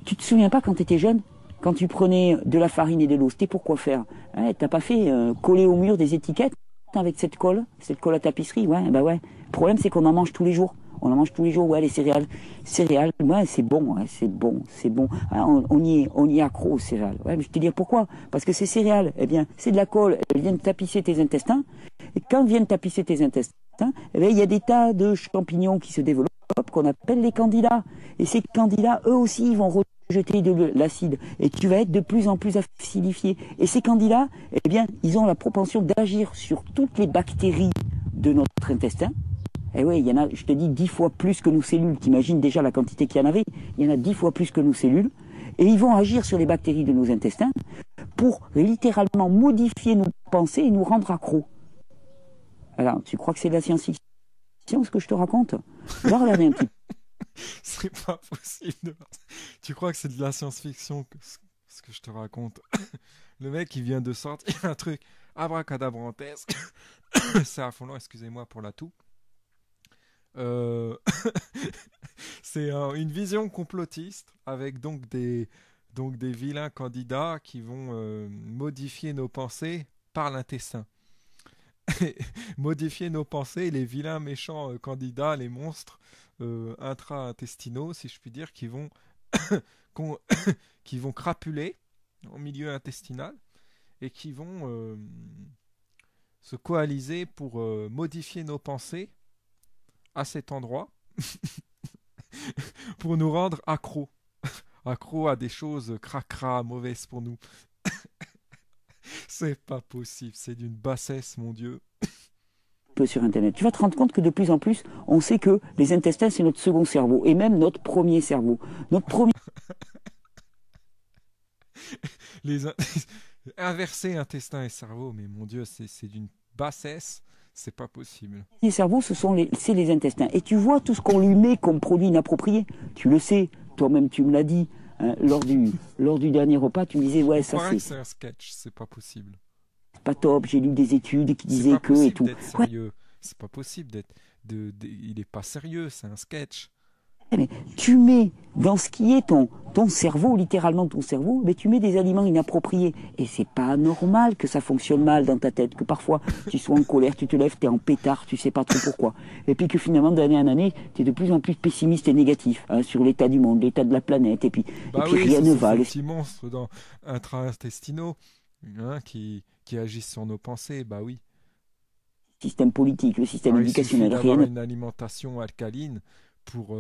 Tu te souviens pas quand tu étais jeune, quand tu prenais de la farine et de l'eau, c'était pour quoi faire? T'as pas fait coller au mur des étiquettes avec cette colle à tapisserie? Ouais, bah ouais. Le problème, c'est qu'on en mange tous les jours. On en mange tous les jours, ouais, les céréales. Céréales, ouais, c'est bon, ouais, c'est bon, c'est bon. Ah, on y est accro aux céréales. Ouais, mais je te dis pourquoi? Parce que ces céréales, eh bien, c'est de la colle, elles viennent tapisser tes intestins. Et quand viennent tapisser tes intestins, eh bien, il y a des tas de champignons qui se développent qu'on appelle les candidats. Et ces candidats, eux aussi, ils vont rejeter de l'acide. Et tu vas être de plus en plus acidifié. Et ces candidats, eh bien, ils ont la propension d'agir sur toutes les bactéries de notre intestin. Eh oui, il y en a, je te dis, 10 fois plus que nos cellules. T'imagines déjà la quantité qu'il y en avait? Il y en a 10 fois plus que nos cellules. Et ils vont agir sur les bactéries de nos intestins pour littéralement modifier nos pensées et nous rendre accros. Alors, tu crois que c'est de la science-fiction ce que je te raconte? Va regarder un petit peu. C'est pas possible de... Tu crois que c'est de la science-fiction ce que je te raconte? Le mec, il vient de sortir un truc abracadabrantesque. C'est affolant, excusez-moi pour la toux. Euh, c'est une vision complotiste avec donc des vilains candidats qui vont modifier nos pensées par l'intestin. Modifier nos pensées, les vilains méchants candidats, les monstres intra-intestinaux, si je puis dire, qu'on- qui vont crapuler au milieu intestinal et qui vont se coaliser pour modifier nos pensées à cet endroit pour nous rendre accros. Accros à des choses cracra, mauvaises pour nous. C'est pas possible, c'est d'une bassesse, mon Dieu. Sur Internet. Tu vas te rendre compte que de plus en plus, on sait que les intestins, c'est notre second cerveau, et même notre premier cerveau. Notre premier Les in- Inverser intestin et cerveau, mais mon Dieu, c'est d'une bassesse, c'est pas possible. cerveau, c'est les intestins. Et tu vois tout ce qu'on lui met comme produit inapproprié. Tu le sais, toi-même tu me l'as dit, hein, lors du dernier repas, tu me disais, ouais, On ça croirait c'est que c'est un sketch, c'est pas possible. pas top, j'ai lu des études qui C'est disaient pas que et possible tout. d'être Ouais, sérieux. C'est pas possible il est pas sérieux, c'est un sketch. mais tu mets dans ce qui est ton cerveau, littéralement ton cerveau, mais tu mets des aliments inappropriés. Et c'est pas normal que ça fonctionne mal dans ta tête, que parfois tu sois en colère, tu te lèves, tu es en pétard, tu sais pas trop pourquoi. Et puis que finalement, d'année en année, tu es de plus en plus pessimiste et négatif hein, sur l'état du monde, l'état de la planète, et Bah puis oui, rien ce ne sont va. ces Le petits monstres intra-intestinaux hein, qui agissent sur nos pensées, bah oui. système politique, le système Alors il suffit éducationnel, rien d'avoir ne... une alimentation alcaline pour,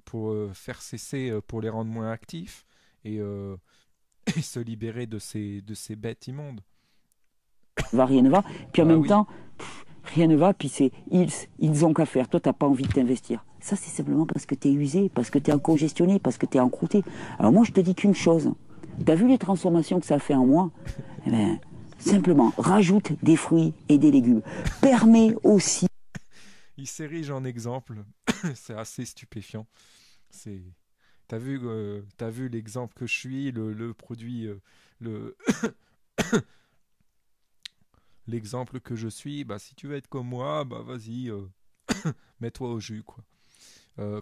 pour faire cesser, pour les rendre moins actifs et, et se libérer de ces bêtes immondes. va, rien ne va. Puis en Bah même oui. temps, rien ne va, puis ils ont qu'à faire. Toi, t'as pas envie de t'investir. Ça, c'est simplement parce que tu es usé, parce que tu es congestionné, parce que tu es encrouté. Alors moi, je te dis qu'une chose. Tu as vu les transformations que ça a fait en moi? Eh ben, simplement, rajoute des fruits et des légumes. Permet aussi... Il s'érige en exemple. C'est assez stupéfiant. C'est... t'as vu l'exemple que je suis, le produit, le, l'exemple que je suis, bah si tu veux être comme moi, bah vas-y, mets-toi au jus, quoi.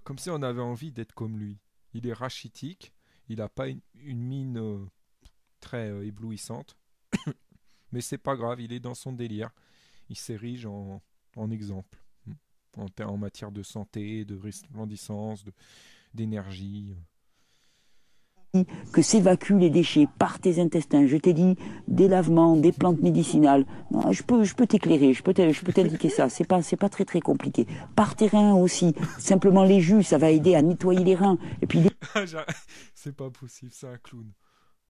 Comme si on avait envie d'être comme lui. Il est rachitique, il n'a pas une mine très éblouissante, mais c'est pas grave, il est dans son délire. Il s'érige en exemple, en matière de santé, de resplendissance, d'énergie. que s'évacuent les déchets par tes intestins. Je t'ai dit des lavements, des plantes médicinales. Non, je peux t'éclairer, je peux t'indiquer ça. C'est pas très très compliqué. Par tes reins aussi. Simplement les jus, ça va aider à nettoyer les reins. Et puis C'est pas possible, c'est un clown.